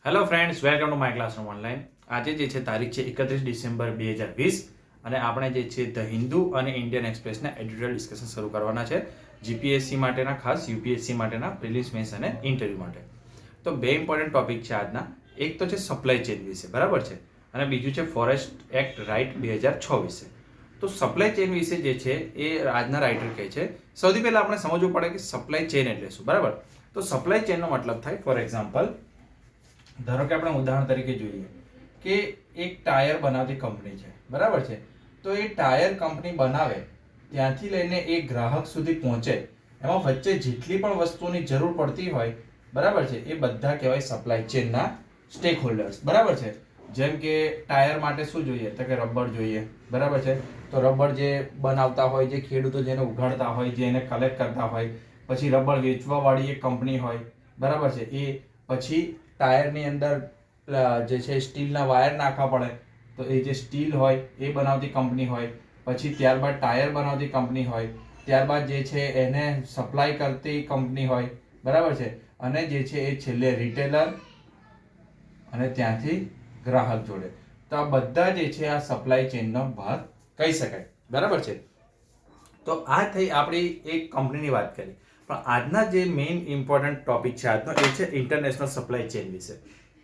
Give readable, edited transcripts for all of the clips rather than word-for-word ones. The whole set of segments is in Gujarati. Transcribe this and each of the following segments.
Hello friends, welcome to my classroom online. આજે જે છે તારીખ છે 31 ડિસેમ્બર 2020 અને આપણે જે છે ધ હિન્દુ અને ઇન્ડિયન એક્સપ્રેસના એડિટોરિયલ ડિસ્કશન શરૂ કરવાના છે જીપીએસસી માટેના, ખાસ યુપીએસસી માટેના પ્રિલિમ્સ મેન્સ અને ઇન્ટરવ્યૂ માટે. તો બે ઇમ્પોર્ટન્ટ ટોપિક છે આજના. એક તો છે સપ્લાય ચેન વિશે, બરાબર છે, અને બીજું છે ફોરેસ્ટ એક્ટ રાઇટ 2006 વિશે. તો સપ્લાય ચેન વિશે જે છે એ આજના રાઇટર કહે છે. સૌથી પહેલાં આપણે સમજવું પડે કે સપ્લાય ચેન એટલે શું, બરાબર. તો સપ્લાય ચેનનો મતલબ થાય, ફોર એક્ઝામ્પલ, ધારો કે આપણે ઉદાહરણ તરીકે જોઈએ કે એક ટાયર બનાવતી કંપની છે, બરાબર છે. તો એ ટાયર કંપની બનાવે ત્યાંથી લઈને એ ગ્રાહક સુધી પહોંચે, એમાં વચ્ચે જેટલી પણ વસ્તુની જરૂર પડતી હોય, બરાબર છે, એ બધા કહેવાય સપ્લાય ચેનના સ્ટેક હોલ્ડર્સ, બરાબર છે. જેમ કે ટાયર માટે શું જોઈએ, તો કે રબર જોઈએ, બરાબર છે. તો રબર જે બનાવતા હોય, જે ખેડૂતો જેને ઉગાડતા હોય, જે એને કલેક્ટ કરતા હોય, પછી રબર વેચવાવાળી એક કંપની હોય, બરાબર છે, એ પછી ટાયરની અંદર જે છે સ્ટીલના વાયર નાખવા પડે, તો એ જે સ્ટીલ હોય એ બનાવતી કંપની હોય, પછી ત્યારબાદ ટાયર બનાવતી કંપની હોય, ત્યારબાદ જે છે એને સપ્લાય કરતી કંપની હોય, બરાબર છે, અને જે છે એ છેલ્લે રિટેલર અને ત્યાંથી ગ્રાહક જોડે. તો આ બધા જે છે આ સપ્લાય ચેનનો ભાગ કહી શકાય, બરાબર છે. તો આ થઈ આપણી એક કંપનીની વાત કરી. પણ આજના જે મેઇન ઇમ્પોર્ટન્ટ ટોપિક છે આજનો, એ છે ઇન્ટરનેશનલ સપ્લાય ચેન વિશે.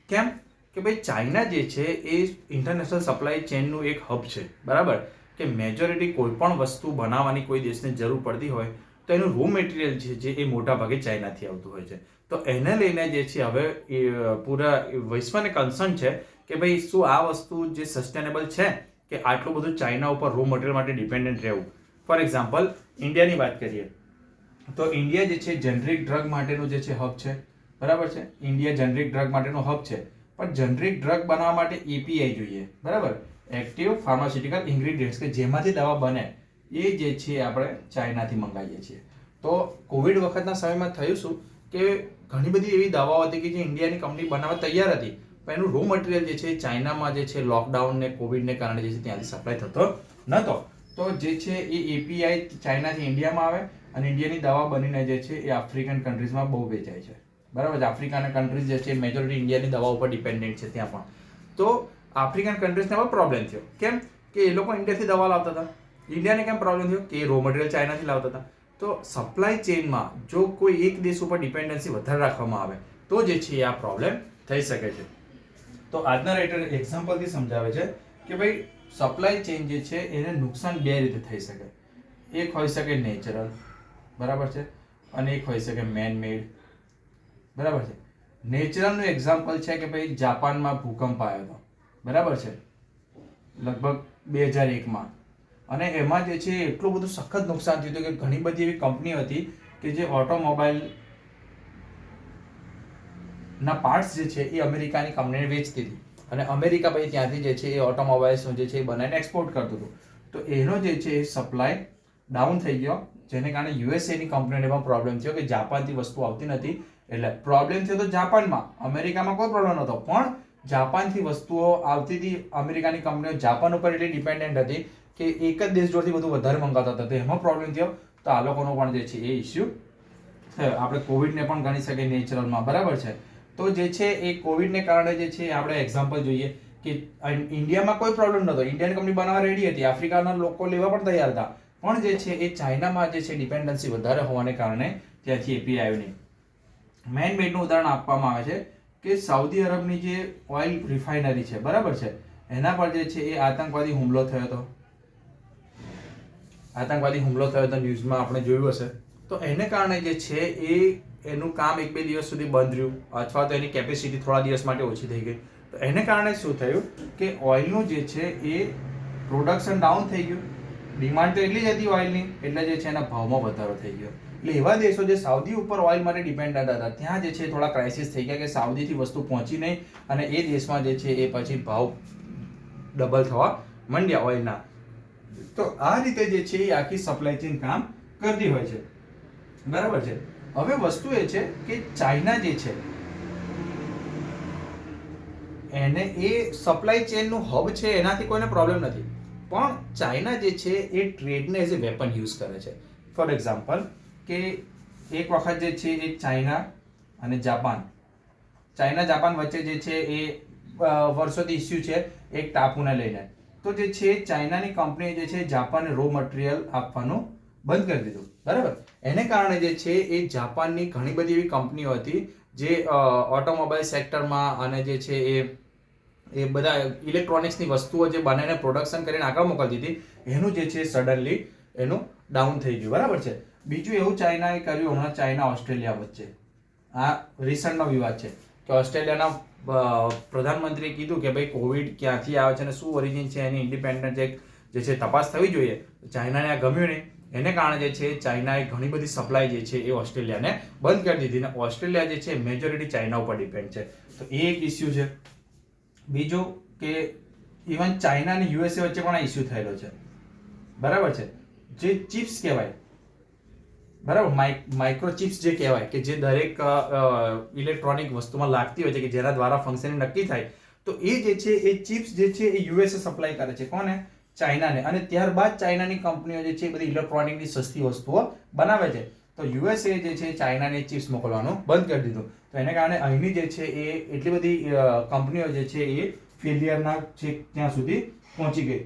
કેમ કે ભાઈ ચાઇના જે છે એ ઇન્ટરનેશનલ સપ્લાય ચેનનું એક હબ છે, બરાબર. કે મેજોરિટી કોઈ પણ વસ્તુ બનાવવાની કોઈ દેશને જરૂર પડતી હોય તો એનું રો મટીરિયલ જે એ મોટા ભાગે ચાઇનાથી આવતું હોય છે. તો એને લઈને જે છે હવે પૂરા વિશ્વને કન્સર્ન છે કે ભાઈ શું આ વસ્તુ જે સસ્ટેનેબલ છે કે આટલું બધું ચાઇના ઉપર રો મટીરિયલ માટે ડિપેન્ડન્ટ રહેવું. ફોર એક્ઝામ્પલ, ઇન્ડિયાની વાત કરીએ તો ઇન્ડિયા જે છે જેનરિક ડ્રગ માટેનું જે છે હબ છે, બરાબર છે. ઇન્ડિયા જેનરિક ડ્રગ માટેનો હબ છે, પણ જેનરિક ડ્રગ બનાવવા માટે એપીઆઈ જોઈએ, બરાબર, એક્ટિવ ફાર્માસ્યુટિકલ ઇન્ગ્રીડિયન્ટ્સ, કે જેમાંથી દવા બને એ જે છે આપણે ચાઇનાથી મંગાવીએ છીએ. તો કોવિડ વખતના સમયમાં થયું શું કે ઘણી બધી એવી દવાઓ હતી કે જે ઇન્ડિયાની કંપની બનાવવા તૈયાર હતી, પણ એનું રો મટીરિયલ જે છે ચાઇનામાં જે છે લોકડાઉન ને કોવિડને કારણે જે છે ત્યાંથી સપ્લાય થતો નહોતો. તો જે છે એ એપીઆઈ ચાઇનાથી ઇન્ડિયામાં આવે અને ઇન્ડિયાની દવા બનીને જે છે એ આફ્રિકન કન્ટ્રીઝમાં બહુ વેચાય છે, બરાબર છે. આફ્રિકાના કન્ટ્રીઝ જે છે મેજોરિટી ઇન્ડિયાની દવા ઉપર ડિપેન્ડન્ટ છે ત્યાં પણ. તો આફ્રિકન કન્ટ્રીઝને પણ પ્રોબ્લેમ થયો. કેમ કે એ લોકો ઇન્ડિયાથી દવા લાવતા હતા. ઇન્ડિયાને કેમ પ્રોબ્લેમ થયો કે રો મટીરિયલ ચાઇનાથી લાવતા હતા. તો સપ્લાય ચેનમાં જો કોઈ એક દેશ ઉપર ડિપેન્ડન્સી વધારે રાખવામાં આવે તો જે છે આ પ્રોબ્લેમ થઈ શકે છે. તો આજના રાઇટર એક્ઝામ્પલથી સમજાવે છે કે ભાઈ સપ્લાય ચેન જે છે એને નુકસાન બે રીતે થઈ શકે. એક હોઈ શકે નેચરલ, બરાબર છે, અને એક હોઈ શકે મેન મેડ, બરાબર છે. નેચરલનું એક્ઝામ્પલ છે કે ભાઈ જાપાનમાં ભૂકંપ આવ્યો હતો, બરાબર છે, લગભગ 2001માં, અને એમાં જે છે એટલું બધું સખત નુકસાન થયું હતું કે ઘણી બધી એવી કંપનીઓ હતી કે જે ઓટોમોબાઈલ ના પાર્ટ્સ જે છે એ અમેરિકાની કંપનીને વેચતી હતી, અને અમેરિકા પછી ત્યાંથી જે છે એ ઓટોમોબાઈલ્સનું જે છે એ બનાવીને એક્સપોર્ટ કરતું હતું. તો એનો જે છે એ સપ્લાય ડાઉન થઈ ગયો, જેને કારણે યુએસએની કંપનીને પણ પ્રોબ્લેમ થયો કે જાપાનથી વસ્તુ આવતી નથી. એટલે પ્રોબ્લેમ થયો તો જાપાનમાં, અમેરિકામાં કોઈ પ્રોબ્લેમ નહોતો, પણ જાપાનથી વસ્તુઓ આવતી હતી. અમેરિકાની કંપનીઓ જાપાન ઉપર એટલી ડિપેન્ડન્ટ હતી કે એક જ દેશ જોડથી બધું વધારે મંગાવતા હતા, તો એમાં પ્રોબ્લેમ થયો. તો આ લોકોનો પણ જે છે એ ઇસ્યુ થયો. આપણે કોવિડને પણ ગણી શકીએ નેચરલમાં, બરાબર છે. તો જે છે એ કોવિડને કારણે જે છે આપણે એક્ઝામ્પલ જોઈએ કે ઇન્ડિયામાં કોઈ પ્રોબ્લેમ નહોતો, ઇન્ડિયન કંપની બનાવવા રેડી હતી, આફ્રિકાના લોકો લેવા પણ તૈયાર હતા, પણ જે છે એ ચાઇનામાં જે છે ડિપેન્ડન્સી વધારે હોવાને કારણે ત્યાંથી એપી આવ્યું નહીં. મેન મેડનું ઉદાહરણ આપવામાં આવે છે કે સાઉદી અરબની જે ઓઇલ રિફાઇનરી છે, બરાબર છે, એના પર જે છે એ આતંકવાદી હુમલો થયો હતો. આતંકવાદી હુમલો થયો હતો, ન્યૂઝમાં આપણે જોયું હશે. તો એને કારણે જે છે એ એનું કામ 1-2 દિવસ સુધી બંધ રહ્યું, અથવા તો એની કેપેસિટી થોડા દિવસ માટે ઓછી થઈ ગઈ. તો એને કારણે શું થયું કે ઓઇલનું જે છે એ પ્રોડક્શન ડાઉન થઈ ગયું. ડિમાન્ડ તો એટલી જ હતી ઓઇલની, એટલે જે છે એના ભાવમાં વધારો થઈ ગયો. એટલે એવા દેશો જે સાઉદી ઉપર ઓઇલ માટે ડિપેન્ડન્ટ હતા, ત્યાં જે છે થોડા ક્રાઇસિસ થઈ ગયા કે સાઉદીથી વસ્તુ પહોંચી નહીં, અને એ દેશમાં જે છે એ પછી ભાવ ડબલ થવા માંડ્યા ઓઇલના. તો આ રીતે જે છે એ આખી સપ્લાય ચેન કામ કરતી હોય છે, બરાબર છે. હવે વસ્તુ એ છે કે ચાઇના જે છે એને એ સપ્લાય ચેનનું હબ છે, એનાથી કોઈને પ્રોબ્લેમ નથી, પણ ચાઇના જે છે એ ટ્રેડને એઝ એ વેપન યુઝ કરે છે. ફોર એક્ઝામ્પલ, કે એક વખત જે છે એ ચાઇના અને જાપાન ચાઇના જાપાન વચ્ચે જે છે એ વર્ષોથી ઇસ્યુ છે એક ટાપુને લઈને. તો જે છે ચાઇનાની કંપનીએ જે છે જાપાનને રો મટીરિયલ આપવાનું બંધ કરી દીધું, બરાબર. એને કારણે જે છે એ જાપાનની ઘણી બધી એવી કંપનીઓ હતી જે ઓટોમોબાઈલ સેક્ટરમાં અને જે છે એ બધા ઇલેક્ટ્રોનિક્સની વસ્તુઓ જે બનાવીને પ્રોડક્શન કરીને આગળ મોકલતી હતી, એનું જે છે સડનલી એનું ડાઉન થઈ ગયું, બરાબર છે. બીજું એવું ચાઇનાએ કર્યું હમણાં ચાઇના ઓસ્ટ્રેલિયા વચ્ચે આ રિસન્ટનો વિવાદ છે કે ઓસ્ટ્રેલિયાના પ્રધાનમંત્રીએ કીધું કે ભાઈ કોવિડ ક્યાંથી આવે છે અને શું ઓરિજિન છે એની ઇન્ડિપેન્ડન્ટ જે છે તપાસ થવી જોઈએ. ચાઇનાને આ ગમ્યું નહીં, એને કારણે જે છે ચાઇનાએ ઘણી બધી સપ્લાય જે છે એ ઓસ્ટ્રેલિયાને બંધ કરી દીધી અને ઓસ્ટ્રેલિયા જે છે મેજોરિટી ચાઇના ઉપર ડિપેન્ડ છે. તો એ એક ઇસ્યુ છે. બીજું કે ઇવન ચાઇના અને યુએસએ વચ્ચે પણ આ ઇસ્યુ થયેલો છે, બરાબર છે. જે ચિપ્સ કહેવાય, બરાબર, માઇક્રોચિપ્સ જે કહેવાય કે જે દરેક ઇલેક્ટ્રોનિક વસ્તુમાં લાગતી હોય છે કે જેના દ્વારા ફંક્શનિંગ નક્કી થાય, તો એ જે છે એ ચિપ્સ જે છે એ યુએસએ સપ્લાય કરે છે. કોને? ચાઇનાને. અને ત્યારબાદ ચાઇનાની કંપનીઓ જે છે બધી ઇલેક્ટ્રોનિકની સસ્તી વસ્તુઓ બનાવે છે. તો યુએસએ જે છે ચાઇનાને ચિપ્સ મોકલવાનું બંધ કરી દીધું. તો એને કારણે અહીંની જે છે એ એટલી બધી કંપનીઓ જે છે એ ફેલિયરના છે ત્યાં સુધી પહોંચી ગઈ.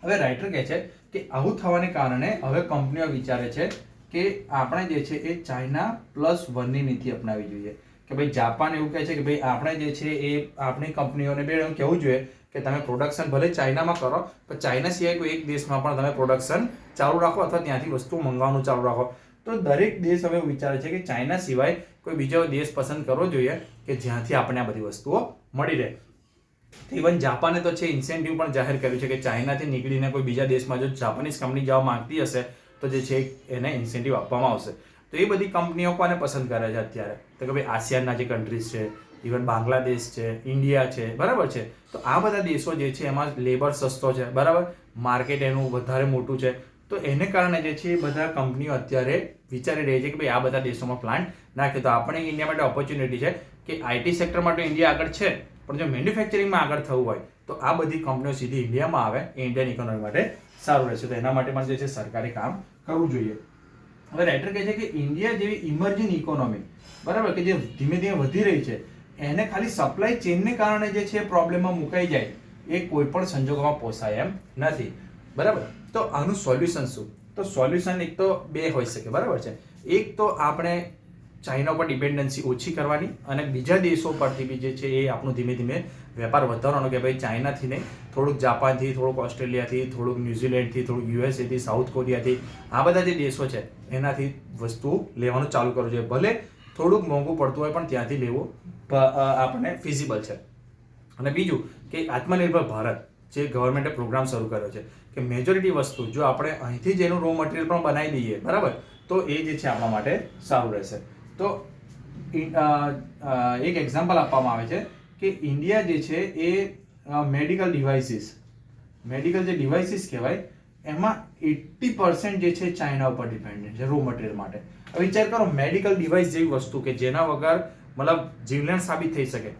હવે રાઇટર કહે છે કે આવું થવાને કારણે હવે કંપનીઓ વિચારે છે કે આપણે જે છે એ ચાઇના +1ની નીતિ અપનાવવી જોઈએ. કે ભાઈ જાપાન એવું કહે છે કે ભાઈ આપણે જે છે એ આપણી કંપનીઓને બે એવું કહેવું જોઈએ કે તમે પ્રોડક્શન ભલે ચાઇનામાં કરો, પણ ચાઇના સિવાય કોઈ એક દેશમાં પણ તમે પ્રોડક્શન ચાલુ રાખો અથવા ત્યાંથી વસ્તુ મંગાવવાનું ચાલુ રાખો. તો દરેક દેશ હવે વિચારે છે કે ચાઇના સિવાય કોઈ બીજો દેશ પસંદ કરવો જોઈએ કે જ્યાંથી આપણને આ બધી વસ્તુઓ મળી રહે. ઇવન જાપાને તો છે ઇન્સેન્ટિવ પણ જાહેર કર્યું છે કે ચાઇનાથી નીકળીને કોઈ બીજા દેશમાં જો જાપાનીઝ કંપની જવા માંગતી હશે તો જે છે એને ઇન્સેન્ટિવ આપવામાં આવશે. તો એ બધી કંપનીઓ કોને પસંદ કરે છે અત્યારે? તો કે ભાઈ આસિયાનના જે કન્ટ્રીઝ છે, ઇવન બાંગ્લાદેશ છે, ઇન્ડિયા છે, બરાબર છે. તો આ બધા દેશો જે છે એમાં લેબર સસ્તો છે, બરાબર, માર્કેટ એનું વધારે મોટું છે. તો એને કારણે જે છે એ બધા કંપનીઓ અત્યારે વિચારી રહી છે કે ભાઈ આ બધા દેશોમાં પ્લાન્ટ નાખે. તો આપણે ઇન્ડિયા માટે ઓપોર્ચ્યુનિટી છે કે આઈટી સેક્ટર માટે ઇન્ડિયા આગળ છે, પણ જો મેન્યુફેક્ચરિંગમાં આગળ થવું હોય તો આ બધી કંપનીઓ સીધી ઇન્ડિયામાં આવે એ ઇન્ડિયન ઇકોનોમી માટે સારું રહેશે. તો એના માટે પણ જે છે સરકારે કામ કરવું જોઈએ. હવે રાઇટર કહે છે કે ઇન્ડિયા જેવી ઇમર્જિંગ ઇકોનોમી, બરાબર, કે જે ધીમે ધીમે વધી રહી છે, એને ખાલી સપ્લાય ચેનને કારણે જે છે પ્રોબ્લેમમાં મુકાઈ જાય એ કોઈ પણ સંજોગોમાં પોસાય એમ નથી, બરાબર. તો આનું સોલ્યુશન શું? તો સોલ્યુશન એક તો બે હોઈ શકે, બરાબર છે. એક તો આપણે ચાઇના ઉપર ડિપેન્ડન્સી ઓછી કરવાની અને બીજા દેશો પરથી બી જે છે એ આપણું ધીમે ધીમે વેપાર વધારવાનો કે ભાઈ ચાઇનાથી નહીં, થોડુંક જાપાનથી, થોડુંક ઓસ્ટ્રેલિયાથી, થોડુંક ન્યુઝીલેન્ડથી, થોડુંક યુએસએથી, સાઉથ કોરિયાથી, આ બધા જે દેશો છે એનાથી વસ્તુ લેવાનું ચાલુ કરવું જોઈએ. ભલે થોડુંક મોંઘું પડતું હોય પણ ત્યાંથી લેવું આપણને ફિઝિબલ છે. અને બીજું કે આત્મનિર્ભર ભારત જે ગવર્મેન્ટે પ્રોગ્રામ શરૂ કર્યો છે કે મેજોરિટી વસ્તુ જો આપણે અહીંથી જ એનું રો મટીરિયલ પણ બનાવી દઈએ, બરાબર, તો એ જે છે આપણા માટે સારું રહેશે. તો એક એક્ઝામ્પલ આપવામાં આવે છે કે ઇન્ડિયા જે છે એ મેડિકલ જે ડિવાઇસીસ કહેવાય એમાં 80% જે છે ચાઇના ઉપર ડિપેન્ડન્ટ છે રો મટીરિયલ માટે. હવે વિચાર કરો, મેડિકલ ડિવાઇસ જેવી વસ્તુ કે જેના વગર મતલબ જીવલેણ સાબિત થઈ શકે,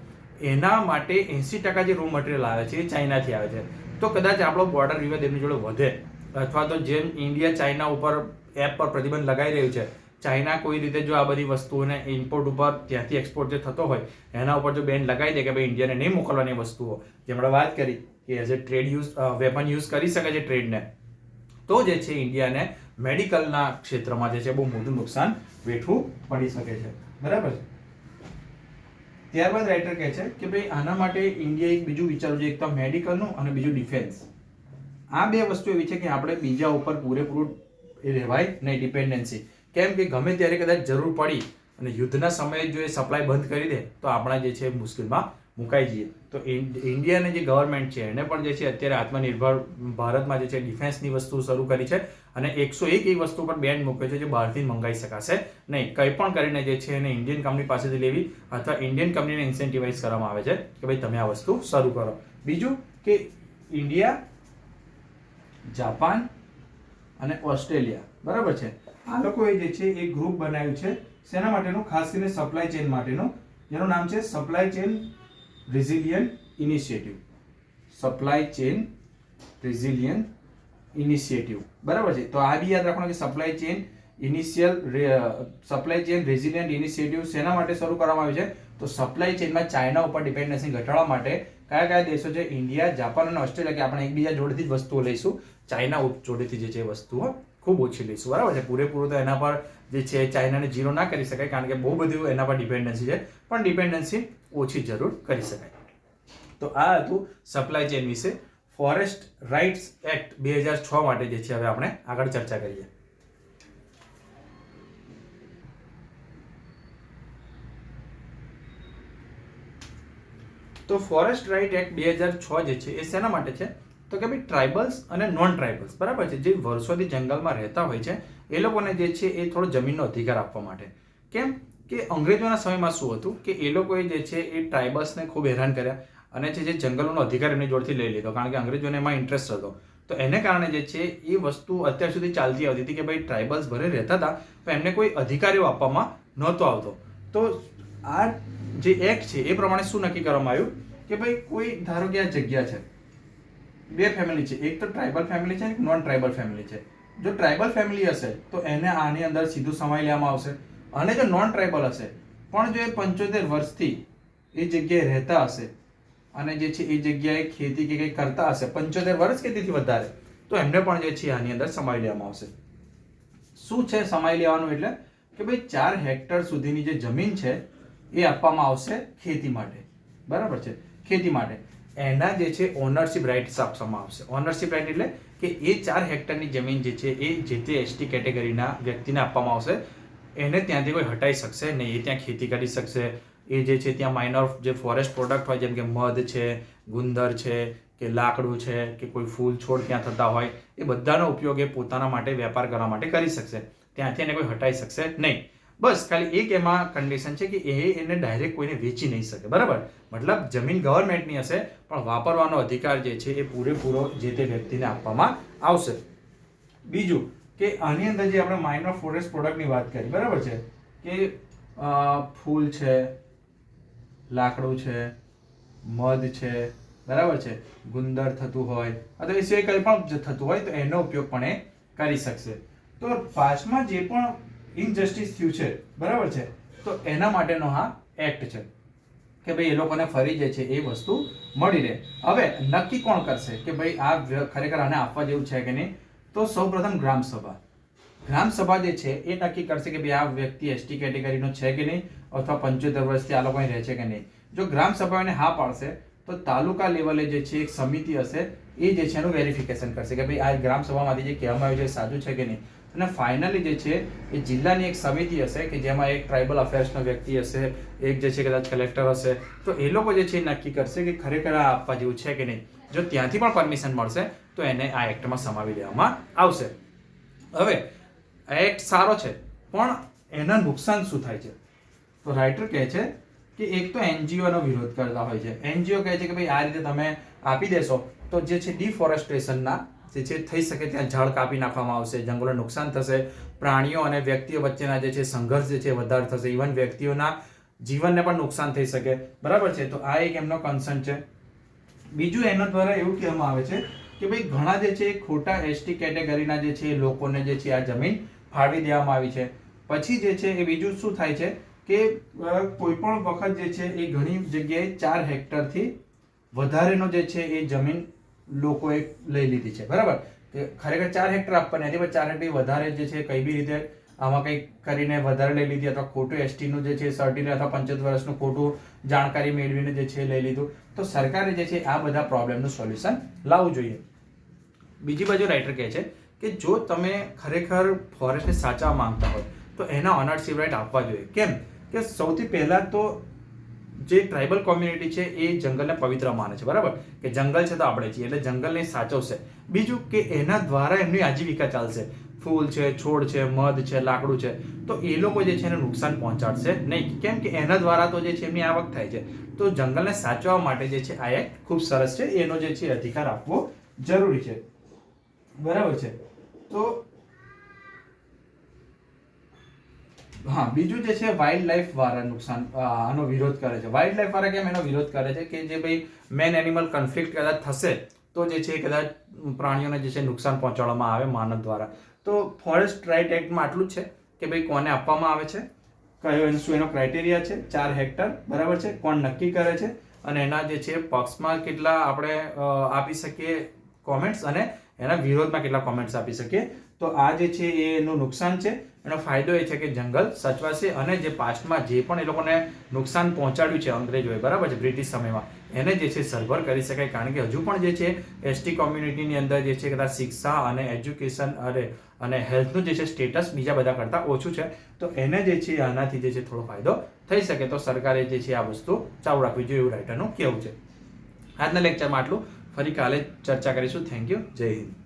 એના માટે 80% જે રો મટીરિયલ આવે છે એ ચાઇનાથી આવે છે. તો કદાચ આપણો બોર્ડર વિવાદ એમની જોડે વધે અથવા તો જેમ ઇન્ડિયા ચાઇના ઉપર એપ પર પ્રતિબંધ લગાવી રહ્યું છે, ચાઇના કોઈ રીતે જો આ બધી વસ્તુઓને ઇમ્પોર્ટ ઉપર ત્યાંથી એક્સપોર્ટ જે થતો હોય એના ઉપર જો બેન લગાવી દે કે ભાઈ ઇન્ડિયાને નહીં મોકલવાની વસ્તુઓ, જે આપણે વાત કરી કે as a trade weapon use કરી શકે છે ટ્રેડને, તો જે છે ઇન્ડિયાને મેડિકલના ક્ષેત્રમાં જે છે બહુ મોટું નુકસાન વેઠવું પડી શકે છે, બરાબર. ત્યારબાદ રાઇટર કહે છે કે ભાઈ આના માટે ઇન્ડિયા એક બીજું વિચારવું જોઈએ, એક તો મેડિકલનું અને બીજું ડિફેન્સ. આ બે વસ્તુ એવી છે કે આપણે બીજા ઉપર પૂરેપૂરું એ રહેવાય નહીં ડિપેન્ડન્સી. કેમ કે ગમે ત્યારે કદાચ જરૂર પડી અને યુદ્ધના સમયે જો એ સપ્લાય બંધ કરી દે તો આપણા જે છે મુશ્કેલમાં મુકાઈ જઈએ. તો ઇન્ડિયાની જે ગવર્મેન્ટ છે એને પણ જે છે અત્યારે આત્મનિર્ભર ભારતમાં જે છે ડિફેન્સની વસ્તુ શરૂ કરી છે અને 101 એ વસ્તુ પર બેન મૂક્યો છે જે બહારથી મંગાવી શકાશે નહીં. કંઈ પણ કરીને જે છે એને ઇન્ડિયન કંપની પાસેથી લેવી અથવા ઇન્ડિયન કંપનીને ઇન્સેન્ટિવાઇઝ કરવામાં આવે છે કે ભાઈ તમે આ વસ્તુ શરૂ કરો. બીજું કે ઇન્ડિયા, જાપાન અને ઓસ્ટ્રેલિયા, બરાબર છે, આ લોકોએ જે છે એક ગ્રુપ બનાવ્યું છે શેના માટેનું? ખાસ કરીને સપ્લાય ચેન માટેનું, જેનું નામ છે supply chain resilient initiative. Supply chain resilient initiative, બરાબર છે. તો આ બી યાદ રાખવાનું કે supply chain initial supply chain resilient initiative શેના માટે શરૂ કરવામાં આવ્યું છે? તો સપ્લાય ચેનમાં ચાઇના ઉપર ડિપેન્ડન્સી ઘટાડવા માટે કયા કયા દેશો છે? ઇન્ડિયા, જાપાન અને ઓસ્ટ્રેલિયા, કે આપણે એકબીજા જોડેથી જ વસ્તુઓ લઈશું, ચાઇના જોડેથી જે છે વસ્તુઓ ખૂબ ઓછી લઈશું, બરાબર છે. પૂરેપૂરું તો એના પર જે છે ચાઇનાને ઝીરો ના કરી શકાય, કારણ કે બહુ બધું એના પર ડિપેન્ડન્સી છે, પણ ડિપેન્ડન્સી ઓછી જરૂર કરી શકાય. તો આ હતું સપ્લાય ચેન વિશે. ફોરેસ્ટ રાઇટ્સ એક્ટ 2006 માટે જે છે હવે આપણે આગળ ચર્ચા કરીએ. તો ફોરેસ્ટ રાઇટ એક્ટ 2006 જે છે એ શેના માટે છે? તો કે ભાઈ ટ્રાઇબલ્સ અને નોન ટ્રાઇબલ્સ, બરાબર છે, જે વર્ષોથી જંગલમાં રહેતા હોય છે એ લોકોને જે છે એ થોડો જમીનનો અધિકાર આપવા માટે. કેમ કે અંગ્રેજોના સમયમાં શું હતું કે એ લોકોએ જે છે એ ટ્રાઇબલ્સને ખૂબ હેરાન કર્યા અને જે જંગલોનો અધિકાર એમની જોડેથી લઈ લીધો, કારણ કે અંગ્રેજોને એમાં ઇન્ટરેસ્ટ હતો. તો એને કારણે જે છે એ વસ્તુ અત્યાર સુધી ચાલતી આવતી હતી કે ભાઈ ટ્રાઇબલ્સ ભલે રહેતા હતા પણ એમને કોઈ અધિકારીઓ આપવામાં નહોતો આવતો. તો આ જે એક્ટ છે એ પ્રમાણે શું નક્કી કરવામાં આવ્યું કે ભાઈ કોઈ ધારો કે આ જગ્યા છે, બે ફેમિલી છે, એક તો ટ્રાઇબલ ફેમિલી છે, એક નોન ટ્રાઇબલ ફેમિલી છે. જો ટ્રાઇબલ ફેમિલી હશે તો એને આની અંદર સીધું સમાવી લેવામાં આવશે, અને જો નોન ટ્રાઇબલ હશે પણ જો એ 75 વર્ષથી એ જગ્યાએ રહેતા હશે અને જે છે એ જગ્યાએ ખેતી કે કંઈ કરતા હશે 75 વર્ષ કે તેથી વધારે, તો એમને પણ જે છે આની અંદર સમાવી લેવામાં આવશે. શું છે સમાવી લેવાનું? એટલે કે ભાઈ 4 હેક્ટર સુધીની જે જમીન છે એ આપવામાં આવશે ખેતી માટે, બરાબર છે, ખેતી માટે. એના જે છે ઓનરશિપ રાઇટ્સ આપવામાં આવશે. ઓનરશિપ રાઇટ એટલે કે એ 4 હેક્ટરની જમીન જે છે એ જે તે એસટી કેટેગરીના વ્યક્તિને આપવામાં આવશે. એને ત્યાંથી કોઈ હટાઈ શકશે નહીં, એ ત્યાં ખેતી કરી શકશે. એ જે છે ત્યાં માઇનર જે ફોરેસ્ટ પ્રોડક્ટ હોય, જેમ કે મધ છે, ગુંદર છે, કે લાકડું છે, કે કોઈ ફૂલ છોડ ત્યાં થતા હોય, એ બધાનો ઉપયોગ એ પોતાના માટે વેપાર કરવા માટે કરી શકશે. ત્યાંથી એને કોઈ હટાઈ શકશે નહીં. બસ ખાલી એક એમાં કન્ડિશન છે કે એને ડાયરેક્ટ કોઈને વેચી નહીં શકે, બરાબર. મતલબ જમીન ગવર્મેન્ટની હશે પણ વાપરવાનો અધિકાર જે છે એ પૂરેપૂરો જે તે વ્યક્તિને આપવામાં આવશે. બીજું કે આની અંદર જે આપણે માઇનર ફોરેસ્ટ પ્રોડક્ટની વાત કરી, બરાબર છે, કે ફૂલ છે, લાકડું છે, મધ છે, બરાબર છે, ગુંદર થતું હોય અથવા એ સિવાય કંઈ પણ થતું હોય તો એનો ઉપયોગ પણ એ કરી શકશે. તો પાછમાં જે પણ ઇનજસ્ટિસ થયું છે, બરાબર છે, તો એના માટેનો આ એક્ટ છે કે ભાઈ એ લોકોને ફરી જે છે એ વસ્તુ મળી રહે. હવે નક્કી કોણ કરશે કે ભાઈ આ ખરેખર આને આપવા જેવું છે કે નહીં? તો સૌપ્રથમ ગ્રામસભા જે છે એ નક્કી કરશે કે ભાઈ આ વ્યક્તિ એસટી કેટેગરીનો છે કે નહીં, અથવા 75 વર્ષથી આ લોકો અહીં રહે છે કે નહીં. જો ગ્રામસભા એને હા પાડશે તો તાલુકા લેવલે જે છે એક સમિતિ હશે એ જે છે એનું વેરિફિકેશન કરશે કે ભાઈ આ ગ્રામસભામાંથી જે કહેવામાં આવ્યું છે સાચું છે કે નહીં. અને ફાઇનલી જે છે એ જિલ્લાની એક સમિતિ હશે કે જેમાં એક ટ્રાઇબલ અફેર્સનો વ્યક્તિ હશે, એક જે છે કદાચ કલેક્ટર હશે, તો એ લોકો જે છે એ નક્કી કરશે કે ખરેખર આ આપવા જેવું છે કે નહીં. જો ત્યાંથી પણ પરમિશન મળશે તો એને આ એક્ટમાં સમાવી લેવામાં આવશે. હવે આ એક્ટ સારો છે પણ એના નુકસાન શું થાય છે? તો રાઇટર કહે છે કે એક તો એનજીઓનો વિરોધ કરતા હોય છે. એનજીઓ કહે છે કે ભાઈ આ રીતે તમે આપી દેશો તો જે છે ડિફોરેસ્ટેશનના જે છે થઈ શકે, ત્યાં ઝાડ કાપી નાખવામાં આવશે, જંગલોને નુકસાન થશે, પ્રાણીઓ અને વ્યક્તિઓ વચ્ચેના જે છે સંઘર્ષ જે છે વધારે થશે, ઇવન વ્યક્તિઓના જીવનને પણ નુકસાન થઈ શકે, બરાબર છે. તો આ એક એમનો કન્સર્ન છે. બીજું એના દ્વારા એવું કહેવામાં આવે છે કે ભાઈ ઘણા જે છે ખોટા એસટી કેટેગરીના જે છે લોકોને જે છે આ જમીન ફાળવી દેવામાં આવી છે. પછી જે છે એ બીજું શું થાય છે કે કોઈ પણ વખત જે છે એ ઘણી જગ્યાએ 4 હેક્ટરથી વધારેનો જે છે એ જમીન લોકોએ લઈ લીધી છે, બરાબર. ખરેખર 4 હેક્ટર આપવાની હતી પણ 4 હેક્ટર વધારે જે છે કઈ બી રીતે આમાં કંઈક કરીને વધારે લઈ લીધી, અથવા ખોટું એસટીનું જે છે સર્ટિફિકેટ અથવા 75 વર્ષનું ખોટું જાણકારી મેળવીને જે છે લઈ લીધું. તો સરકારે જે છે આ બધા પ્રોબ્લેમનું સોલ્યુશન લાવવું જોઈએ. બીજી બાજુ રાઇટર કહે છે કે જો તમે ખરેખર ફોરેસ્ટને સાચવવા માંગતા હોય તો એના ઓનરશિપ રાઇટ આપવા જોઈએ. કેમ કે સૌથી પહેલા તો જે ટ્રાઇબલ કોમ્યુનિટી છે એ જંગલને પવિત્ર માને છે, બરાબર, કે જંગલ છે તો આપણે છીએ એટલે જંગલને સાચવશે. બીજું કે એના દ્વારા એમની આજીવિકા ચાલશે. ફૂલ છે, છોડ છે, મધ છે, લાકડું છે, તો એ લોકો જે છે એને નુકસાન પહોંચાડશે નહીં. કેમ કે એના દ્વારા તો જે છે એમની આવક થાય છે. તો જંગલને સાચવવા માટે જે છે આ એક્ટ ખૂબ સરસ છે, એનો જે છે અધિકાર આપવો જરૂરી છે, બરાબર છે. તો હા, બીજું જે છે વાઇલ્ડ લાઈફ વાળા નુકસાન આનો વિરોધ કરે છે. વાઇલ્ડ લાઈફ વાળા કેમ એનો વિરોધ કરે છે કે જે ભાઈ મેન એનિમલ કન્ફ્લિક્ટ કદાચ થશે તો જે છે કદાચ પ્રાણીઓને જે છે નુકસાન પહોંચાડવામાં આવે માનવ દ્વારા. તો ફોરેસ્ટ રાઇટ એક્ટમાં આટલું જ છે કે ભાઈ કોને આપવામાં આવે છે, કયો શું એનો ક્રાઇટેરિયા છે, 4 હેક્ટર બરાબર છે, કોણ નક્કી કરે છે અને એના જે છે પક્ષમાં કેટલા આપણે આપી શકીએ કોમેન્ટ્સ અને એના વિરોધમાં કેટલા કોમેન્ટ્સ આપી શકીએ. તો આ જે છે એનું નુકસાન છે. એનો ફાયદો એ છે કે જંગલ સચવાશે અને જે પાસ્ટમાં જે પણ એ લોકોને નુકસાન પહોંચાડ્યું છે અંગ્રેજોએ બરાબર છે બ્રિટિશ સમયમાં એને જે છે સરભર કરી શકાય. કારણ કે હજુ પણ જે છે એસટી કોમ્યુનિટીની અંદર જે છે કદાચ શિક્ષા અને એજ્યુકેશન અને હેલ્થનું જે છે સ્ટેટસ બીજા બધા કરતાં ઓછું છે. તો એને જે છે આનાથી જે છે થોડો ફાયદો થઈ શકે. તો સરકારે જે છે આ વસ્તુ ચાલુ રાખવી જોઈએ એવું રાઇટરનું કહેવું છે. આજના લેક્ચરમાં આટલું. ફરી કાલે ચર્ચા કરીશું. Thank you. જય હિન્દ.